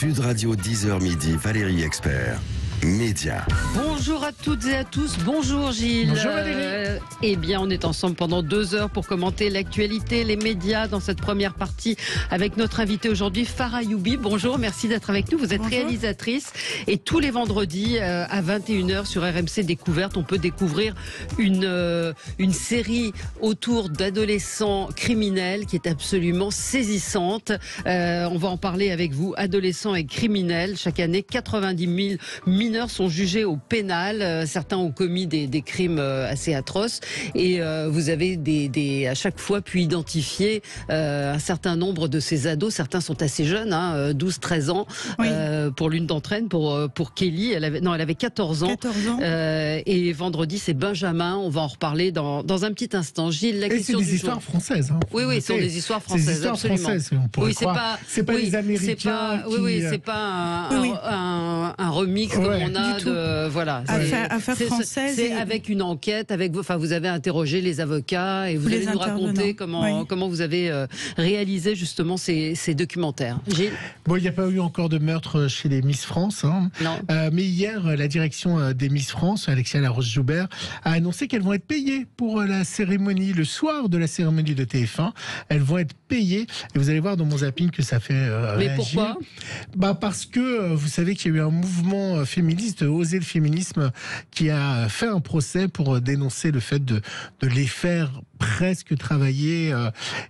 Sud Radio 10h midi, Valérie Expert. Média. Bonjour à toutes et à tous. Bonjour Gilles. Bonjour Valérie. Eh bien, on est ensemble pendant 2 heures pour commenter l'actualité, les médias dans cette première partie avec notre invitée aujourd'hui, Farah Youbi. Bonjour, merci d'être avec nous. Vous êtes réalisatrice et tous les vendredis à 21h sur RMC Découverte, on peut découvrir une série autour d'adolescents criminels qui est absolument saisissante. On va en parler avec vous, adolescents et criminels. Chaque année, 90 000 mineurs sont jugés au pénal. Certains ont commis des crimes assez atroces. Et vous avez à chaque fois pu identifier un certain nombre de ces ados. Certains sont assez jeunes, 12-13 ans. Oui. Pour l'une d'entre elles, pour Kelly, elle avait 14 ans. 14 ans. Et vendredi, c'est Benjamin. On va en reparler dans un petit instant. Gilles, la question c'est des histoires françaises. Oui, ce sont des histoires françaises. C'est des histoires françaises. On pourrait croire. C'est pas les Américains. C'est pas un remix comme on a de affaire française. C'est avec une enquête, vous avez interrogé les avocats et vous allez nous raconter comment vous avez réalisé justement ces documentaires. Gilles. Bon, il n'y a pas eu encore de meurtre chez les Miss France. Non. Mais hier, la direction des Miss France, Alexia Laroche-Joubert, a annoncé qu'elles vont être payées pour la cérémonie, le soir de la cérémonie de TF1. Elles vont être payées. Et vous allez voir dans mon zapping que ça fait Mais réagir. Pourquoi ? Parce que vous savez qu'il y a eu un mouvement féministe, Oser le féminisme, qui a fait un procès pour dénoncer le fait de les faire presque travailler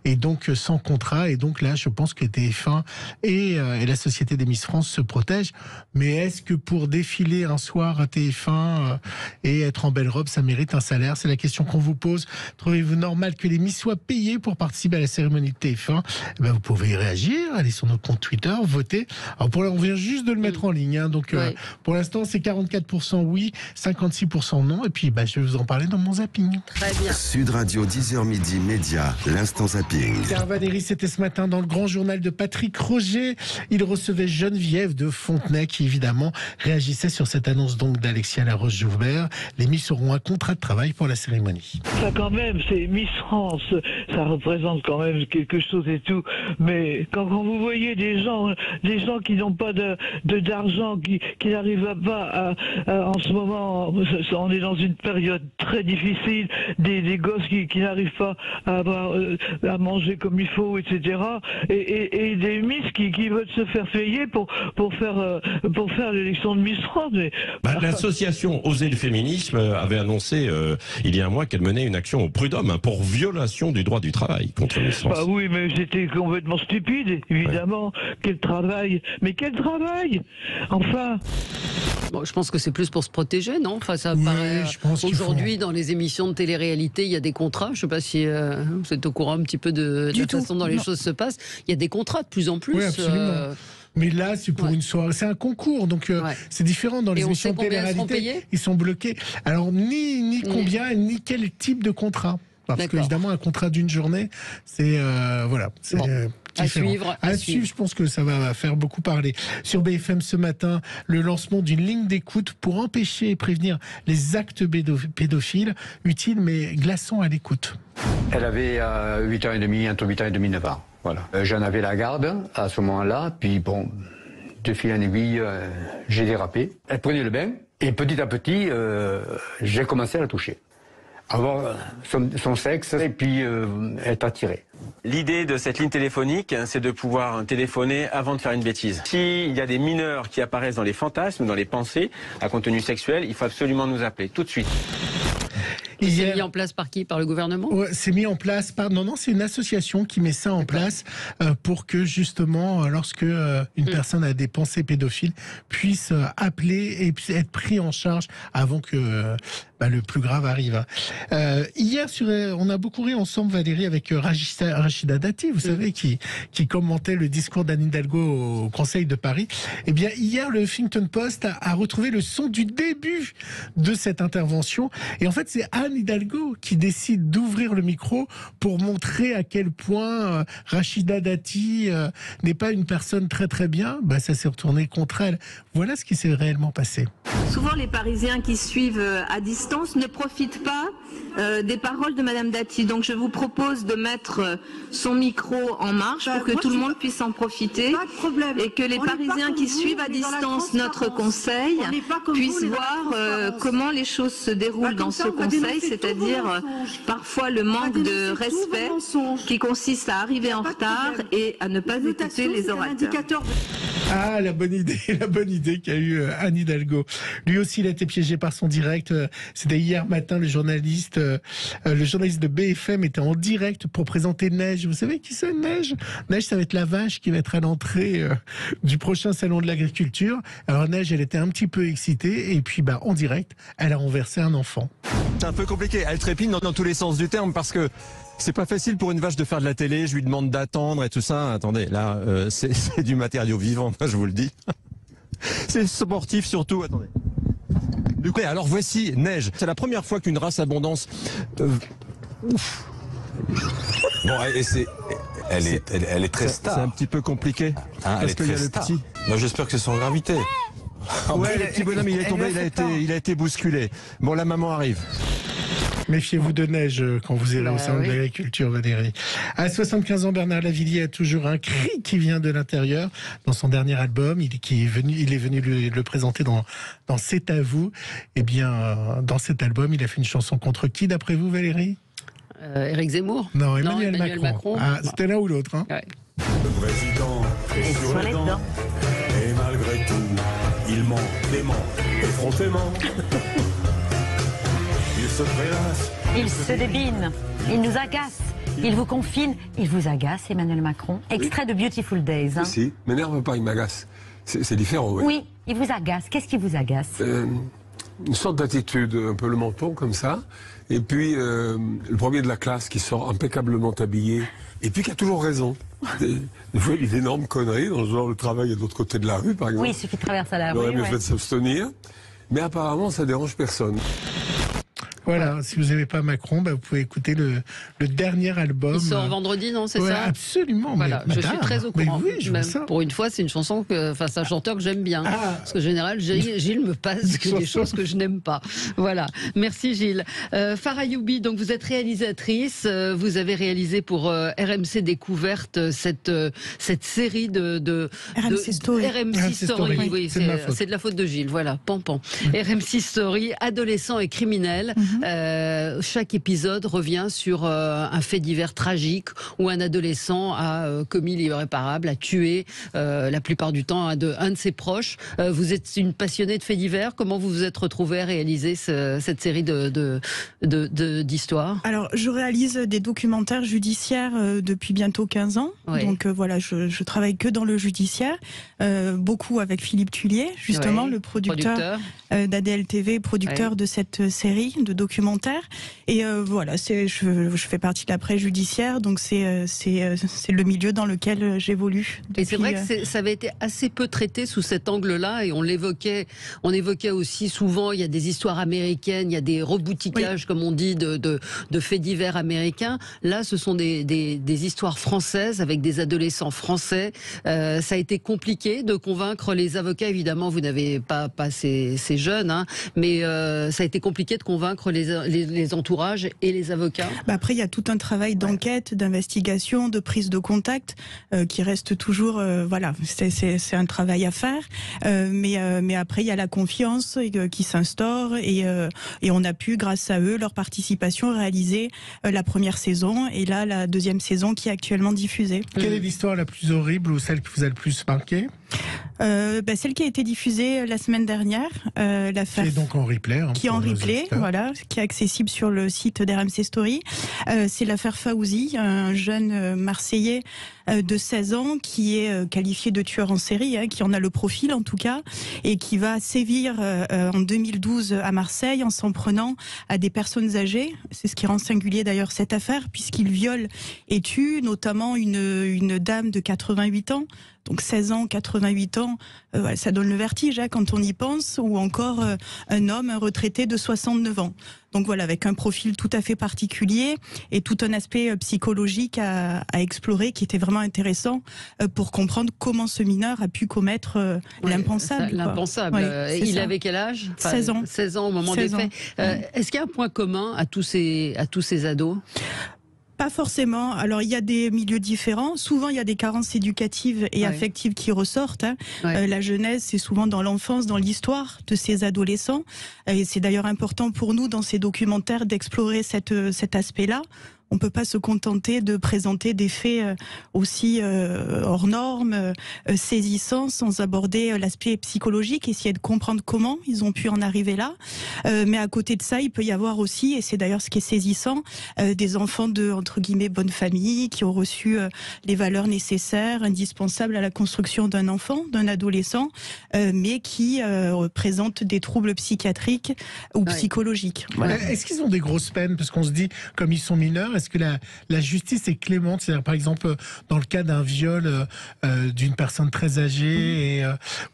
et donc sans contrat. Et donc là, je pense que TF1 et la Société des Miss France se protègent. Mais est-ce que pour défiler un soir à TF1 et être en belle robe, ça mérite un salaire? C'est la question qu'on vous pose. Trouvez-vous normal que les Miss soient payées pour participer à la cérémonie de TF1? Vous pouvez y réagir, allez sur notre compte Twitter, votez. Alors on vient juste de le mettre en ligne. Donc pour l'instant, c'est 44% oui, 56% non. Et puis je vais vous en parler dans mon zapping. Très bien. Sud Radio 10h midi, Média, l'instant zapping. Car Valérie, c'était ce matin dans le grand journal de Patrick Roger. Il recevait Geneviève de Fontenay qui évidemment réagissait sur cette annonce donc d'Alexia Laroche-Joubert. Les Miss auront un contrat de travail pour la cérémonie. Ça quand même, c'est Miss France, ça représente quand même quelque chose et tout. Mais quand vous voyez des gens qui n'ont pas d'argent, qui n'arrivent pas en ce moment, on est dans une période très difficile, des gosses qui n'arrivent pas à manger comme il faut, etc. Et des Miss qui veulent se faire payer pour faire l'élection de Miss France. L'association Oser le féminisme avait annoncé il y a un mois qu'elle menait une action au prud'homme pour violation du droit du travail contre Miss France. Oui, mais c'était complètement stupide, évidemment. Quel travail? Mais quel travail? Enfin... Bon, je pense que c'est plus pour se protéger, non? Ça paraît. Aujourd'hui, dans les émissions de télé-réalité, il y a des contrats. Je ne sais pas si vous êtes au courant un petit peu de la façon dont les choses se passent. Il y a des contrats de plus en plus. Oui, absolument. Mais là, c'est pour une soirée. C'est un concours, donc c'est différent. Dans les émissions de télé-réalité, ils sont bloqués. Alors, ni combien, ni quel type de contrat. Parce qu'évidemment, un contrat d'une journée, c'est... À suivre. Je pense que ça va faire beaucoup parler. Sur BFM ce matin, le lancement d'une ligne d'écoute pour empêcher et prévenir les actes pédophiles, utile mais glaçant à l'écoute. Elle avait 8 ans et demi, entre 8 ans et demi, 9 ans. Voilà. J'en avais la garde à ce moment-là, puis de fil en aiguille, j'ai dérapé. Elle prenait le bain, et petit à petit, j'ai commencé à la toucher. Avoir son sexe et puis être attiré. L'idée de cette ligne téléphonique, c'est de pouvoir téléphoner avant de faire une bêtise. S'il y a des mineurs qui apparaissent dans les fantasmes, dans les pensées à contenu sexuel, il faut absolument nous appeler tout de suite. C'est mis en place par qui? Par le gouvernement? C'est mis en place par... Non, c'est une association qui met ça en place pour que justement, lorsque une personne a des pensées pédophiles, puisse appeler et être pris en charge avant que le plus grave arrive. Hier, on a beaucoup ri ensemble, Valérie, avec Rachida Dati, vous savez, qui commentait le discours d'Anne Hidalgo au Conseil de Paris. Eh bien, hier, le Huffington Post a retrouvé le son du début de cette intervention. Et en fait, c'est Anne Hidalgo qui décide d'ouvrir le micro pour montrer à quel point Rachida Dati n'est pas une personne très très bien. Ça s'est retourné contre elle. Voilà ce qui s'est réellement passé. Souvent, les Parisiens qui suivent à distance ne profitent pas des paroles de Madame Dati. Donc, je vous propose de mettre son micro en marche pour que tout le monde puisse en profiter et que les Parisiens qui suivent à distance notre conseil puissent voir comment les choses se déroulent dans ce conseil, c'est-à-dire parfois le manque de respect qui consiste à arriver en retard et à ne pas écouter les orateurs. Ah, la bonne idée qu'a eu Anne Hidalgo. Lui aussi, il a été piégé par son direct. C'était hier matin, le journaliste de BFM était en direct pour présenter Neige. Vous savez qui c'est, Neige? Neige, ça va être la vache qui va être à l'entrée du prochain salon de l'agriculture. Alors Neige, elle était un petit peu excitée et puis en direct, elle a renversé un enfant. C'est un peu compliqué. Elle trépigne dans tous les sens du terme parce que c'est pas facile pour une vache de faire de la télé. Je lui demande d'attendre et tout ça. Attendez, là, c'est du matériau vivant, moi, je vous le dis. C'est sportif surtout. Attendez. Du coup, alors voici Neige. C'est la première fois qu'une race abondance. Ouf. Bon, elle est très star. C'est un petit peu compliqué. Parce qu'il y a le petit. Non, j'espère que c'est sans gravité. Ouais, le petit bonhomme, il est tombé, il a été bousculé. Bon, la maman arrive. Méfiez-vous de Neige quand vous irez au salon de l'agriculture, Valérie. À 75 ans, Bernard Lavilliers a toujours un cri qui vient de l'intérieur. Dans son dernier album, il est venu le présenter dans C'est à vous. Eh bien, dans cet album, il a fait une chanson contre qui, d'après vous, Valérie? Éric Zemmour? Non, Emmanuel Macron. Ah, c'était l'un ou l'autre. Hein. Ouais. Le président est sur les dents. Et malgré tout, il ment, dément, effrontément. Il se prélasse. Il se débine. Il nous agace. Il vous confine. Il vous agace, Emmanuel Macron. Extrait de Beautiful Days. Hein. Si, m'énerve pas, il m'agace. C'est différent, oui. Oui, il vous agace. Qu'est-ce qui vous agace? Une sorte d'attitude, un peu le menton comme ça. Et puis, le premier de la classe qui sort impeccablement habillé. Et puis qui a toujours raison. Des fois, il dit d'énormes conneries, dans le genre le travail est de l'autre côté de la rue, par exemple. Oui, il suffit de traverser la rue. Il aurait mieux fait de s'abstenir. Mais apparemment, ça dérange personne. Voilà, si vous n'aimez pas Macron, vous pouvez écouter le dernier album. Il sort vendredi, non, c'est ça? Absolument. Voilà, je suis très au courant. Oui, même pour une fois, c'est une chanson c'est un chanteur que j'aime bien. Parce que en général, Gilles me passe des choses que je n'aime pas. Voilà. Merci Gilles. Farah Youbi, donc vous êtes réalisatrice. Vous avez réalisé pour RMC Découverte cette série de RMC Story. RMC Story. Oui, c'est de la faute de Gilles. Voilà, pan. RMC Story, adolescents et criminels. Chaque épisode revient sur un fait divers tragique où un adolescent a commis l'irréparable, a tué la plupart du temps un de ses proches. Vous êtes une passionnée de faits divers. Comment vous vous êtes retrouvée à réaliser cette série d'histoires? Alors, je réalise des documentaires judiciaires depuis bientôt 15 ans. Oui. Donc voilà, je travaille que dans le judiciaire. Beaucoup avec Philippe Tullier, justement, le producteur d'ADL TV, producteur de cette série de documentaires. Et voilà, je fais partie de la presse judiciaire, donc c'est le milieu dans lequel j'évolue. Et c'est vrai que ça avait été assez peu traité sous cet angle-là, et on évoquait aussi souvent, il y a des histoires américaines, il y a des reboutiquages, comme on dit, de faits divers américains. Là, ce sont des histoires françaises avec des adolescents français. Ça a été compliqué de convaincre les avocats. Évidemment, vous n'avez pas ces jeunes, hein, mais ça a été compliqué de convaincre les entourages et les avocats. Après, il y a tout un travail d'enquête, d'investigation, de prise de contact qui reste toujours, voilà, c'est un travail à faire. Mais après, il y a la confiance qui s'instaure et on a pu, grâce à eux, leur participation, réaliser la première saison et là, la deuxième saison qui est actuellement diffusée. Quelle est l'histoire la plus horrible ou celle qui vous a le plus marqué? Celle qui a été diffusée la semaine dernière, l'affaire qui est donc en replay, voilà, qui est accessible sur le site d'RMC Story. C'est l'affaire Faouzi, un jeune Marseillais de 16 ans qui est qualifié de tueur en série, qui en a le profil en tout cas, et qui va sévir en 2012 à Marseille en s'en prenant à des personnes âgées. C'est ce qui rend singulier d'ailleurs cette affaire, puisqu'il viole et tue notamment une dame de 88 ans, Donc 16 ans, 88 ans, ça donne le vertige quand on y pense, ou encore un homme, un retraité de 69 ans. Donc voilà, avec un profil tout à fait particulier et tout un aspect psychologique à explorer qui était vraiment intéressant pour comprendre comment ce mineur a pu commettre l'impensable. L'impensable. Il avait quel âge? 16 ans. 16 ans au moment des faits. Est-ce qu'il y a un point commun à tous ces ados? Pas forcément. Alors, il y a des milieux différents. Souvent, il y a des carences éducatives et affectives qui ressortent. La jeunesse, c'est souvent dans l'enfance, dans l'histoire de ces adolescents. Et c'est d'ailleurs important pour nous, dans ces documentaires, d'explorer cet aspect-là. On ne peut pas se contenter de présenter des faits aussi hors normes, saisissants, sans aborder l'aspect psychologique, essayer de comprendre comment ils ont pu en arriver là. Mais à côté de ça, il peut y avoir aussi, et c'est d'ailleurs ce qui est saisissant, des enfants de, entre guillemets, bonne famille, qui ont reçu les valeurs nécessaires, indispensables à la construction d'un enfant, d'un adolescent, mais qui présentent des troubles psychiatriques ou psychologiques. Voilà. Est-ce qu'ils ont des grosses peines? Parce qu'on se dit, comme ils sont mineurs, est-ce que la justice est clémente? C'est-à-dire, par exemple, dans le cas d'un viol d'une personne très âgée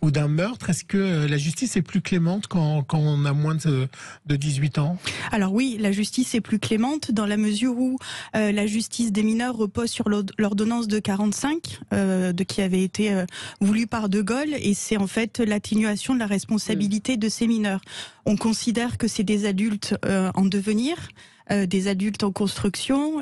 ou d'un meurtre, est-ce que la justice est plus clémente quand on a moins de 18 ans? Alors oui, la justice est plus clémente dans la mesure où la justice des mineurs repose sur l'ordonnance de 45 qui avait été voulue par De Gaulle, et c'est en fait l'atténuation de la responsabilité de ces mineurs. On considère que c'est des adultes en devenir, des adultes en construction.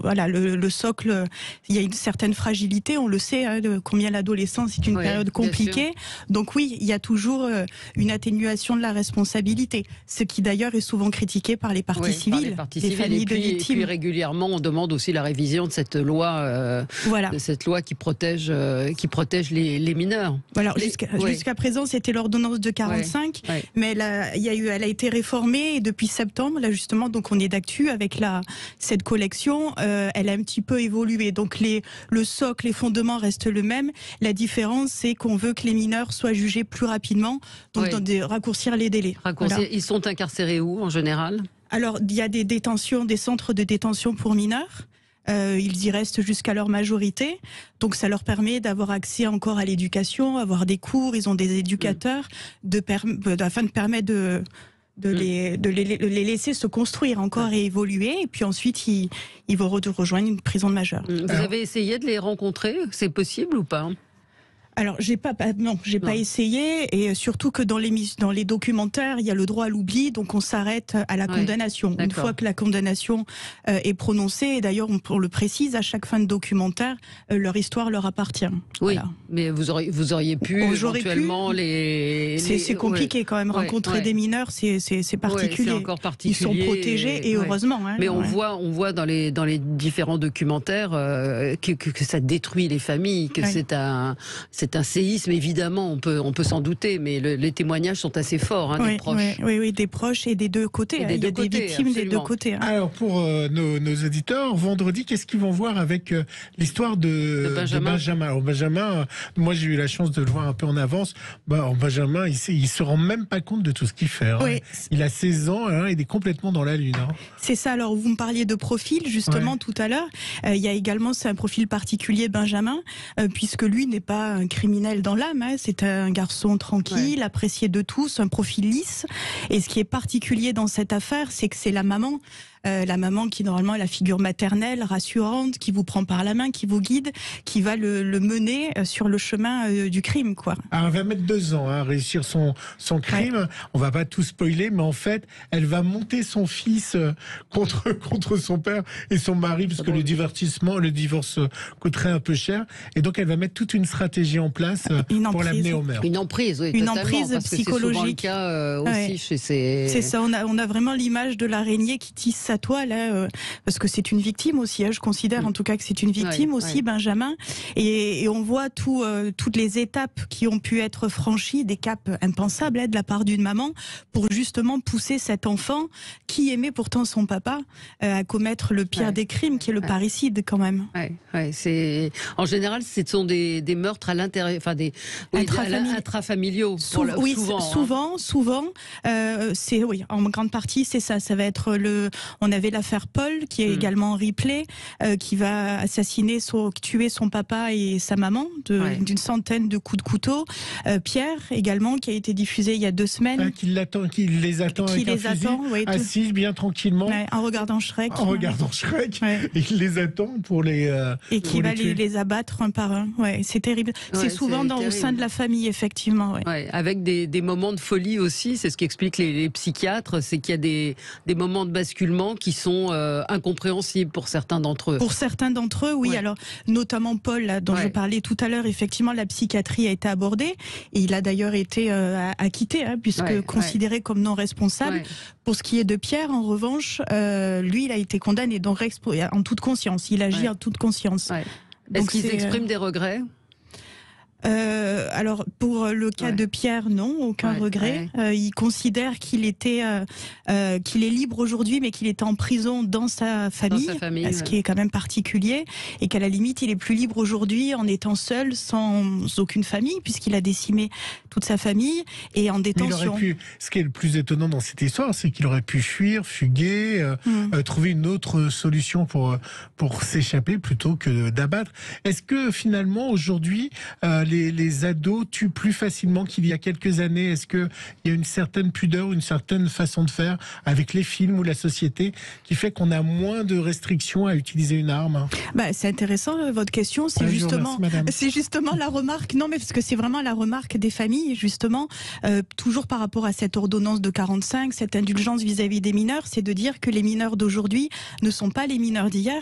Voilà, le socle, il y a une certaine fragilité, on le sait, combien l'adolescence est une période compliquée. Donc oui, il y a toujours une atténuation de la responsabilité, ce qui d'ailleurs est souvent critiqué par les parties civiles, des familles de victimes. Et puis régulièrement, on demande aussi la révision de cette loi, de cette loi qui protège les mineurs. Voilà, jusqu'à présent, c'était l'ordonnance de 45, mais elle a été réformée, et depuis septembre, là justement, donc on est d'actu avec cette collection, elle a un petit peu évolué. Donc le socle, les fondements restent le même. La différence, c'est qu'on veut que les mineurs soient jugés plus rapidement, donc raccourcir les délais. Voilà. Ils sont incarcérés où en général? Alors, il y a des centres de détention pour mineurs. Ils y restent jusqu'à leur majorité, donc ça leur permet d'avoir accès encore à l'éducation, avoir des cours, ils ont des éducateurs, afin de permettre de les laisser se construire encore et évoluer, et puis ensuite ils vont rejoindre une prison de majeur. Vous avez essayé de les rencontrer? C'est possible ou pas? Alors, j'ai pas essayé, et surtout que dans les documentaires, il y a le droit à l'oubli, donc on s'arrête à la condamnation. Une fois que la condamnation est prononcée, et d'ailleurs on le précise, à chaque fin de documentaire, leur histoire leur appartient. Oui, voilà. Mais vous auriez pu éventuellement C'est compliqué quand même, rencontrer des mineurs, c'est particulier. C'est encore particulier. Ils sont protégés, et heureusement. Mais on voit dans les différents documentaires que ça détruit les familles, que c'est un séisme, évidemment, on peut s'en douter, mais les témoignages sont assez forts, des proches. Oui, des proches et des deux côtés. Il y a des victimes des deux côtés. Alors, pour nos auditeurs, vendredi, qu'est-ce qu'ils vont voir avec l'histoire de Benjamin? Alors, Benjamin, moi j'ai eu la chance de le voir un peu en avance. Benjamin, il se rend même pas compte de tout ce qu'il fait. Il a 16 ans, il est complètement dans la lune. C'est ça. Alors, vous me parliez de profil, justement, tout à l'heure. Il y a également, c'est un profil particulier, Benjamin, puisque lui n'est pas un criminel dans l'âme, c'est un garçon tranquille, apprécié de tous, un profil lisse. Et ce qui est particulier dans cette affaire, c'est que c'est la maman qui normalement est la figure maternelle, rassurante, qui vous prend par la main, qui vous guide, qui va le mener sur le chemin du crime, quoi. Alors, elle va mettre 2 ans à réussir son crime. On va pas tout spoiler, mais en fait, elle va monter son fils contre son père et son mari, parce que le divorce coûterait un peu cher. Et donc, elle va mettre toute une stratégie en place pour l'amener au meurtre. Une emprise, oui, une emprise psychologique. C'est souvent le cas aussi chez ces... C'est ça, on a vraiment l'image de l'araignée qui tisse sa toile, parce que c'est une victime aussi, je considère en tout cas que c'est une victime aussi, Benjamin, et on voit toutes les étapes qui ont pu être franchies, des caps impensables de la part d'une maman, pour justement pousser cet enfant qui aimait pourtant son papa à commettre le pire des crimes, qui est le parricide quand même. C'est en général, ce sont des meurtres à l'intérieur, intrafamiliaux. Souvent. C'est en grande partie c'est ça. Ça va être On avait l'affaire Paul, qui est également en replay, qui va tuer son papa et sa maman d'une centaine de coups de couteau. Pierre également, qui a été diffusé il y a 2 semaines. Qui les attend avec un fusil, assis bien tranquillement. En regardant Shrek. Et qui les attend pour les... et qui va les abattre un par un. Ouais, c'est terrible. C'est souvent au sein de la famille, effectivement. Avec des moments de folie aussi, c'est ce qu'expliquent les psychiatres, c'est qu'il y a des moments de basculement qui sont incompréhensibles pour certains d'entre eux. Pour certains d'entre eux, oui. Alors, notamment Paul, là, dont je parlais tout à l'heure, effectivement, la psychiatrie a été abordée. Et il a d'ailleurs été acquitté, puisque considéré comme non responsable. Pour ce qui est de Pierre, en revanche, lui, il a été condamné en toute conscience. Il agit en toute conscience. Est-ce qu'ils expriment des regrets ? Alors pour le cas de Pierre, non, aucun regret. Il considère qu'il est libre aujourd'hui, mais qu'il était en prison dans sa famille, ce qui est quand même particulier, et qu'à la limite, il est plus libre aujourd'hui en étant seul, sans aucune famille, puisqu'il a décimé toute sa famille et en détention. Ce qui est le plus étonnant dans cette histoire, c'est qu'il aurait pu fuir, fuguer, trouver une autre solution pour s'échapper plutôt que d'abattre. Est-ce que finalement aujourd'hui les ados tuent plus facilement qu'il y a quelques années? Est-ce qu'il y a une certaine pudeur, une certaine façon de faire avec les films ou la société qui fait qu'on a moins de restrictions à utiliser une arme? C'est intéressant votre question. C'est justement la remarque. Non, mais parce que c'est vraiment la remarque des familles, justement, toujours par rapport à cette ordonnance de 45, cette indulgence vis-à-vis des mineurs, c'est de dire que les mineurs d'aujourd'hui ne sont pas les mineurs d'hier.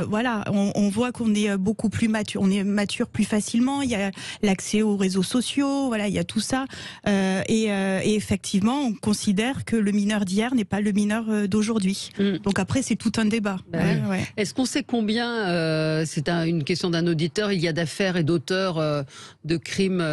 Voilà, on voit qu'on est beaucoup plus mature, on est mature plus facilement. Il y a l'accès aux réseaux sociaux, voilà, il y a tout ça. Et effectivement, on considère que le mineur d'hier n'est pas le mineur d'aujourd'hui. Donc après, c'est tout un débat. Est-ce qu'on sait combien, c'est une question d'un auditeur, il y a d'affaires et d'auteurs de crimes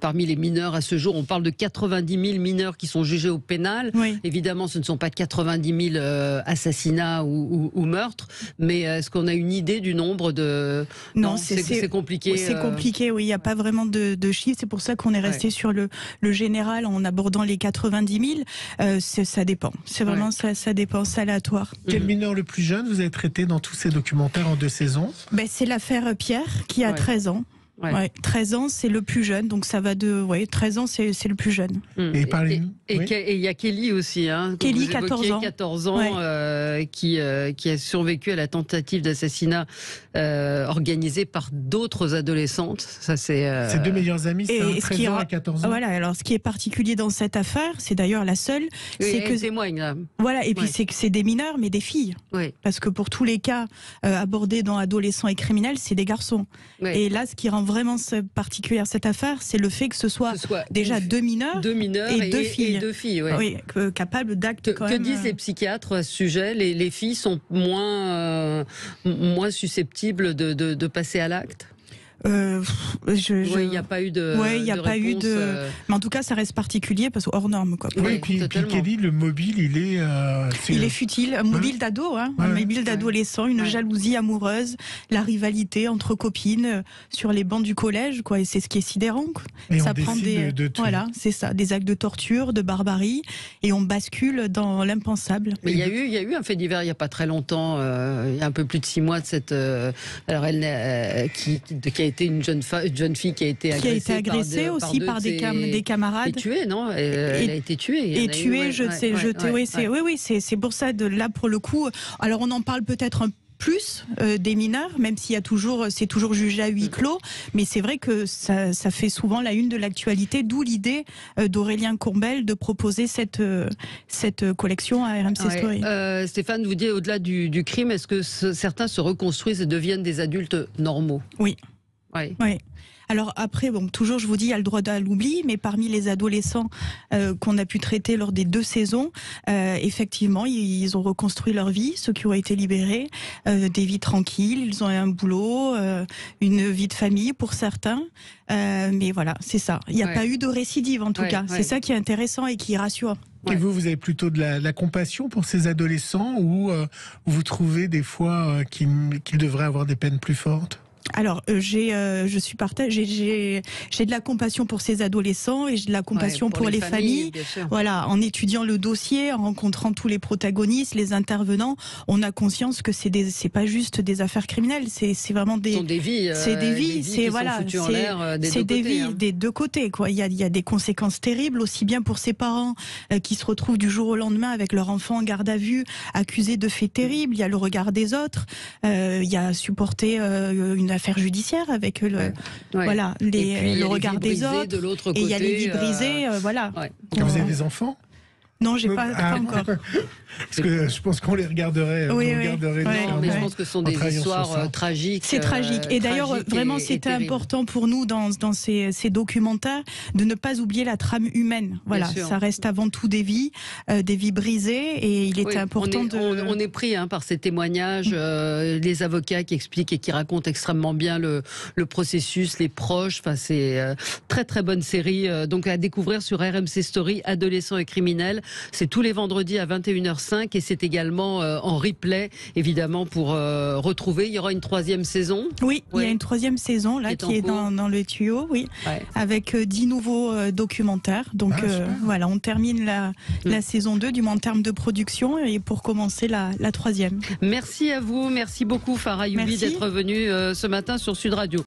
parmi les mineurs à ce jour? On parle de 90 000 mineurs qui sont jugés au pénal. Évidemment, ce ne sont pas 90 000 assassinats ou meurtres, mais est-ce qu'on a une idée du nombre de... Non, c'est compliqué. C'est compliqué, oui, il n'y a pas vraiment de chiffres. C'est pour ça qu'on est resté sur le général en abordant les 90 000. Ça dépend. C'est vraiment ça dépend, c'est aléatoire. Quel mineur le plus jeune vous avez traité dans tous ces documentaires en 2 saisons? C'est l'affaire Pierre qui a 13 ans. 13 ans, c'est le plus jeune, donc ça va de 13 ans, c'est le plus jeune. Et il y a Kelly aussi, Kelly, 14 ans, qui a survécu à la tentative d'assassinat organisée par d'autres adolescentes. Ça, c'est ses 2 meilleures amies, c'est 13 ans à 14 ans. Voilà, alors ce qui est particulier dans cette affaire, c'est d'ailleurs la seule, c'est que témoigne là. Voilà, et puis c'est que c'est des mineurs, mais des filles. Parce que pour tous les cas abordés dans adolescents et criminels, c'est des garçons. Et là, ce qui rend vraiment particulière cette affaire, c'est le fait que ce soit déjà 2 mineurs et 2 filles. Capables d'actes quand même. Que disent les psychiatres à ce sujet? Les filles sont moins susceptibles de passer à l'acte? Il n'y a pas eu de. Il n'y a pas eu de. Mais en tout cas, ça reste particulier parce que hors norme, quoi. Et puis Kelly, le mobile, il est futile, un mobile d'ado, un mobile d'adolescent, une jalousie amoureuse, la rivalité entre copines sur les bancs du collège, quoi. Et c'est ce qui est sidérant, quoi. Et ça prend voilà, c'est ça, des actes de torture, de barbarie, et on bascule dans l'impensable. Mais il y a eu un fait divers il n'y a pas très longtemps, il y a un peu plus de 6 mois de cette. Alors elle qui a été une jeune fille qui a été agressée aussi par des camarades. Et tuée, non? Elle a été tuée. Et tuée, c'est pour ça, là, pour le coup. Alors, on en parle peut-être un plus des mineurs, même s'il y a c'est toujours jugé à huis clos, mais c'est vrai que ça fait souvent la une de l'actualité, d'où l'idée d'Aurélien Courbel de proposer cette collection à RMC Story. Stéphane, vous dites, au-delà du crime, est-ce que certains se reconstruisent et deviennent des adultes normaux? Oui. Alors après, toujours je vous dis, il y a le droit à l'oubli, mais parmi les adolescents qu'on a pu traiter lors des 2 saisons, effectivement, ils ont reconstruit leur vie, ceux qui ont été libérés, des vies tranquilles, ils ont un boulot, une vie de famille pour certains, mais voilà, c'est ça. Il n'y a pas eu de récidive en tout cas, c'est ça qui est intéressant et qui rassure. Et vous avez plutôt de la compassion pour ces adolescents ou vous trouvez des fois qu'ils devraient avoir des peines plus fortes? Alors, j'ai de la compassion pour ces adolescents et j'ai de la compassion pour les familles. Voilà, en étudiant le dossier, en rencontrant tous les protagonistes, les intervenants, on a conscience que c'est pas juste des affaires criminelles, c'est vraiment des vies, c'est des vies, c'est des vies des deux côtés, quoi. Il y a des conséquences terribles, aussi bien pour ces parents qui se retrouvent du jour au lendemain avec leur enfant en garde à vue, accusé de faits terribles. Il y a le regard des autres, il y a supporter une affaire judiciaire avec le regard des autres, de l'autre côté, et il y a les vies brisées, voilà. Vous avez des enfants? Non, j'ai pas encore. Parce que je pense qu'on les regarderait. Non, mais je pense que ce sont des histoires tragiques. C'est tragique. Et d'ailleurs, vraiment, c'était important pour nous dans ces documentaires de ne pas oublier la trame humaine. Voilà, ça reste avant tout des vies brisées, et il était important on est pris par ces témoignages, les avocats qui expliquent et qui racontent extrêmement bien le processus, les proches. Enfin, c'est très très bonne série. Donc à découvrir sur RMC Story, Adolescents et criminels. C'est tous les vendredis à 21h05 et c'est également en replay, évidemment, pour retrouver. Il y aura une 3e saison. Oui, il y a une 3e saison là qui est dans le tuyau, avec 10 nouveaux documentaires. Donc voilà, on termine la saison 2 du moins en termes de production et pour commencer la 3e. Merci à vous, merci beaucoup Farah Youbi d'être venue ce matin sur Sud Radio.